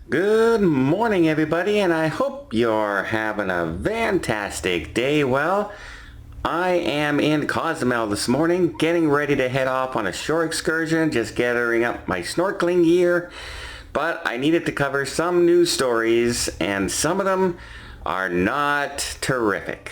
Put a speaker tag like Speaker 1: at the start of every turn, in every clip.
Speaker 1: Good morning, everybody, and I hope you're having a fantastic day. Well, I am in Cozumel this morning, getting ready to head off on a shore excursion, just gathering up my snorkeling gear. But I needed to cover some news stories, and some of them are not terrific.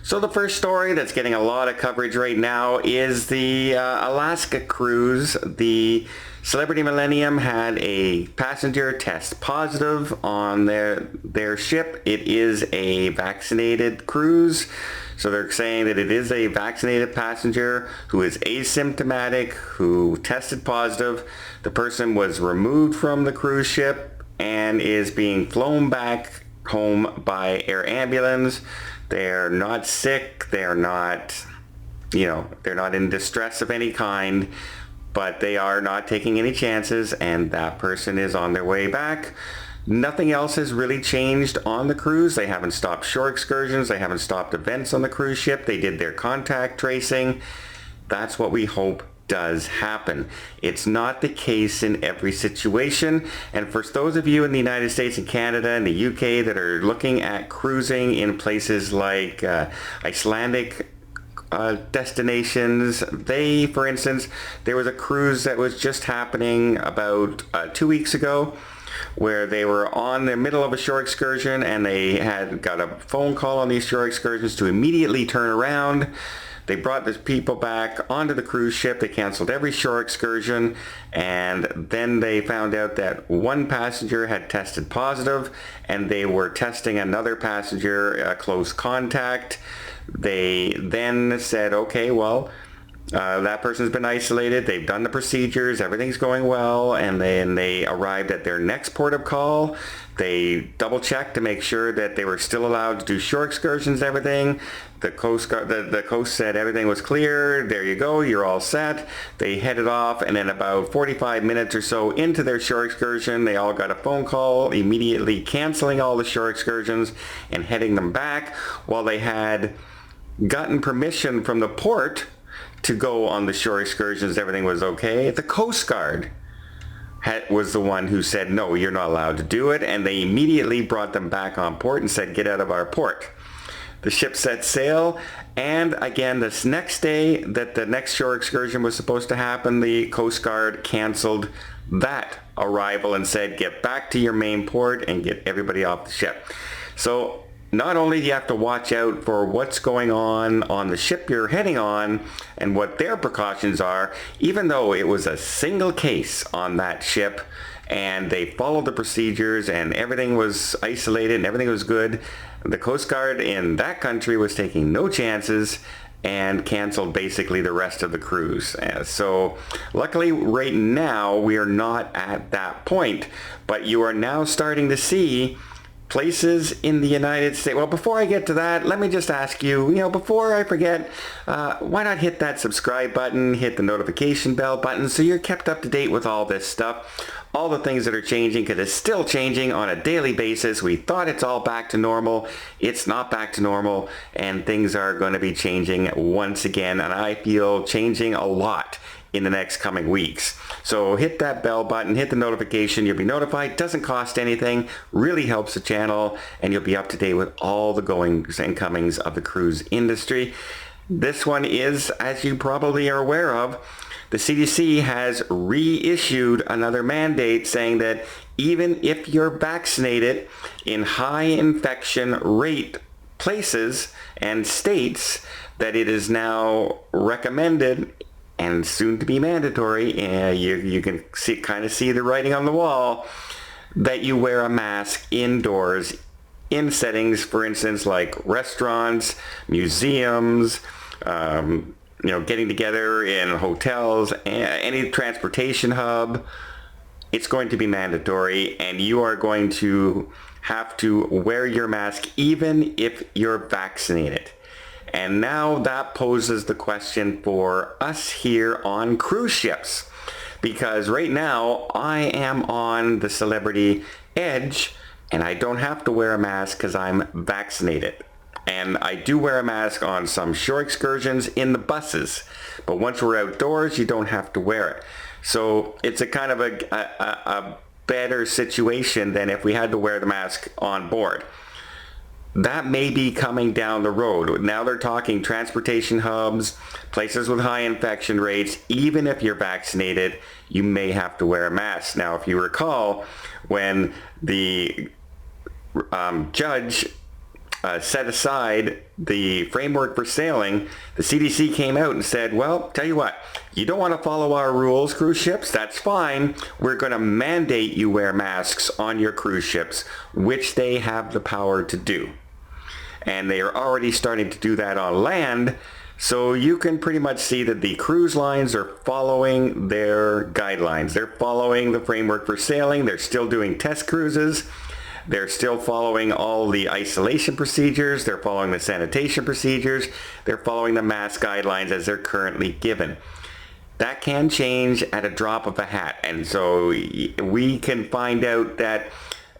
Speaker 1: So the first story that's getting a lot of coverage right now is the Alaska cruise. The Celebrity Millennium had a passenger test positive on their ship. It is a vaccinated cruise. So they're saying that it is a vaccinated passenger who is asymptomatic, who tested positive. The person was removed from the cruise ship and is being flown back home by air ambulance. They're not sick, they're not in distress of any kind, but they are not taking any chances, and that person is on their way back. Nothing else has really changed on the cruise. They haven't stopped shore excursions, they haven't stopped events on the cruise ship. They did their contact tracing. That's what we hope does happen. It's not the case in every situation, and for those of you in the United States and Canada and the UK that are looking at cruising in places like Icelandic destinations, for instance, there was a cruise that was just happening about 2 weeks ago where they were on the middle of a shore excursion and they had got a phone call on these shore excursions to immediately turn around. They brought the people back onto the cruise ship. They canceled every shore excursion, and then they found out that one passenger had tested positive, and they were testing another passenger close contact. They then said, okay, well, that person's been isolated. They've done the procedures. Everything's going well. And then they arrived at their next port of call. They double checked to make sure that they were still allowed to do shore excursions and everything. The Coast Guard, the Coast said everything was clear. There you go. You're all set. They headed off, and then about 45 minutes or so into their shore excursion, they all got a phone call immediately canceling all the shore excursions and heading them back while they had gotten permission from the port to go on the shore excursions. Everything was okay. The Coast Guard was the one who said, no, you're not allowed to do it, and they immediately brought them back on port and said, get out of our port. The ship set sail, and again, this next day that the next shore excursion was supposed to happen, the Coast Guard canceled that arrival and said, get back to your main port and get everybody off the ship. So not only do you have to watch out for what's going on the ship you're heading on and what their precautions are, even though it was a single case on that ship and they followed the procedures and everything was isolated and everything was good, the Coast Guard in that country was taking no chances and canceled basically the rest of the cruise. So luckily right now we are not at that point, but you are now starting to see places in the United States. Well, before I get to that, let me just ask you, before I forget, why not hit that subscribe button, hit the notification bell button so you're kept up to date with all this stuff, all the things that are changing, because it's still changing on a daily basis. We thought it's all back to normal. It's not back to normal, and things are going to be changing once again, and I feel changing a lot in the next coming weeks. So hit that bell button, hit the notification, you'll be notified. Doesn't cost anything, really helps the channel, and you'll be up to date with all the goings and comings of the cruise industry. This one is, as you probably are aware of, the CDC has reissued another mandate saying that even if you're vaccinated in high infection rate places and states, that it is now recommended and soon to be mandatory, you can kind of see the writing on the wall, that you wear a mask indoors in settings, for instance, like restaurants, museums, getting together in hotels, any transportation hub. It's going to be mandatory, and you are going to have to wear your mask even if you're vaccinated. And now that poses the question for us here on cruise ships, because right now I am on the Celebrity Edge and I don't have to wear a mask because I'm vaccinated. And I do wear a mask on some shore excursions in the buses, but once we're outdoors, you don't have to wear it. So it's a kind of a better situation than if we had to wear the mask on board. That may be coming down the road. Now they're talking transportation hubs, places with high infection rates. Even if you're vaccinated, you may have to wear a mask. Now, if you recall, when the judge set aside the framework for sailing, the CDC came out and said, well, tell you what, you don't want to follow our rules, cruise ships, that's fine. We're going to mandate you wear masks on your cruise ships, which they have the power to do. And they are already starting to do that on land. So you can pretty much see that the cruise lines are following their guidelines. They're following the framework for sailing. They're still doing test cruises. They're still following all the isolation procedures. They're following the sanitation procedures. They're following the mask guidelines as they're currently given. That can change at a drop of a hat. And so we can find out that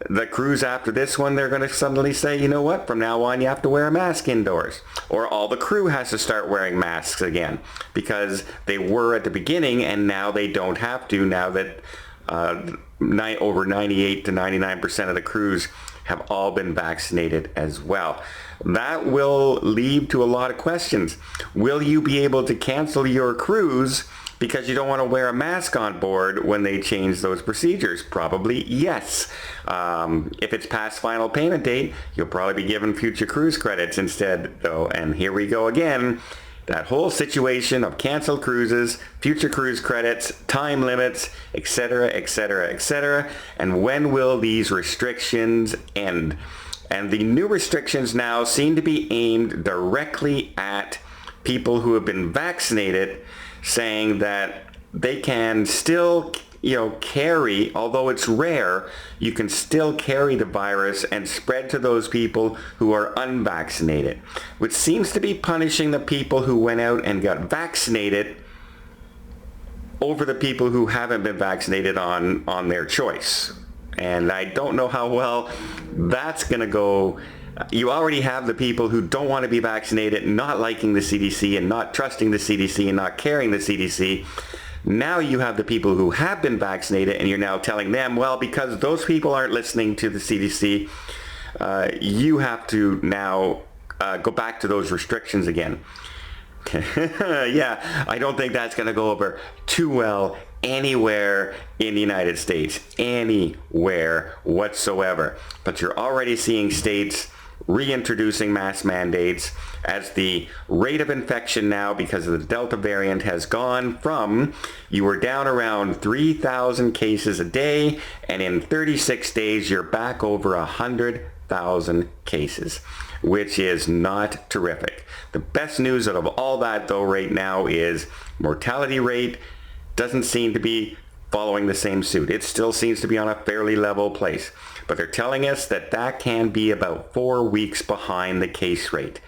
Speaker 1: the cruise after this one, they're going to suddenly say, you know what, from now on you have to wear a mask indoors. Or all the crew has to start wearing masks again because they were at the beginning and now they don't have to, now that over 98 to 99% of the crews have all been vaccinated as well. That will lead to a lot of questions. Will you be able to cancel your cruise because you don't want to wear a mask on board when they change those procedures? Probably yes. If it's past final payment date, you'll probably be given future cruise credits instead, though. And here we go again. That whole situation of canceled cruises, future cruise credits, time limits, etc., etc., etc. And when will these restrictions end? And the new restrictions now seem to be aimed directly at people who have been vaccinated, saying that they can still, carry, although it's rare, you can still carry the virus and spread to those people who are unvaccinated, which seems to be punishing the people who went out and got vaccinated over the people who haven't been vaccinated on their choice. And I don't know how well that's going to go. You already have the people who don't want to be vaccinated, not liking the CDC and not trusting the CDC and not caring the CDC. Now you have the people who have been vaccinated and you're now telling them, well, because those people aren't listening to the CDC, you have to now go back to those restrictions again. Yeah, I don't think that's going to go over too well anywhere in the United States, anywhere whatsoever. But you're already seeing states reintroducing mask mandates as the rate of infection now, because of the Delta variant, has gone from, you were down around 3,000 cases a day, and in 36 days you're back over 100,000 cases, which is not terrific. The best news out of all that, though, right now is mortality rate doesn't seem to be following the same suit. It still seems to be on a fairly level place. But they're telling us that that can be about 4 weeks behind the case rate.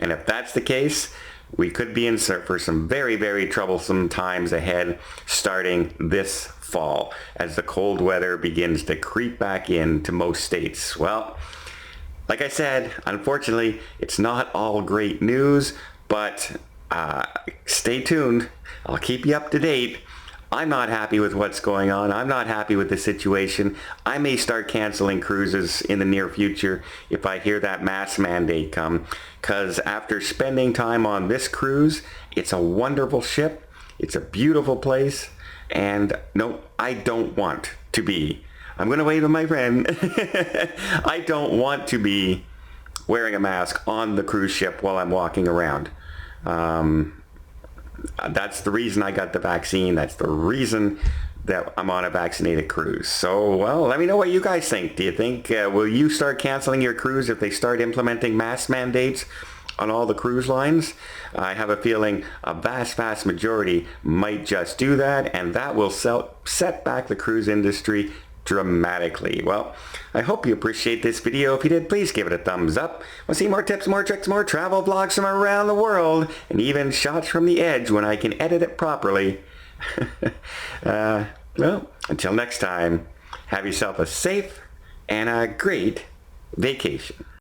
Speaker 1: And if that's the case, we could be in for some very, very troublesome times ahead starting this fall as the cold weather begins to creep back into most states. Well, like I said, unfortunately, it's not all great news, but stay tuned. I'll keep you up to date. I'm not happy with what's going on. I'm not happy with the situation. I may start canceling cruises in the near future if I hear that mask mandate come, because after spending time on this cruise, it's a wonderful ship. It's a beautiful place. And no, I don't want to be. I'm going to wave at my friend. I don't want to be wearing a mask on the cruise ship while I'm walking around. That's the reason I got the vaccine. That's the reason that I'm on a vaccinated cruise. So, well, let me know what you guys think. Do you think, will you start canceling your cruise if they start implementing mask mandates on all the cruise lines? I have a feeling a vast, vast majority might just do that, and that will set back the cruise industry dramatically. Well, I hope you appreciate this video. If you did, please give it a thumbs up. Want to see more tips, more tricks, more travel vlogs from around the world, and shots from the edge when I can edit it properly. Well, until next time, have yourself a safe and a great vacation.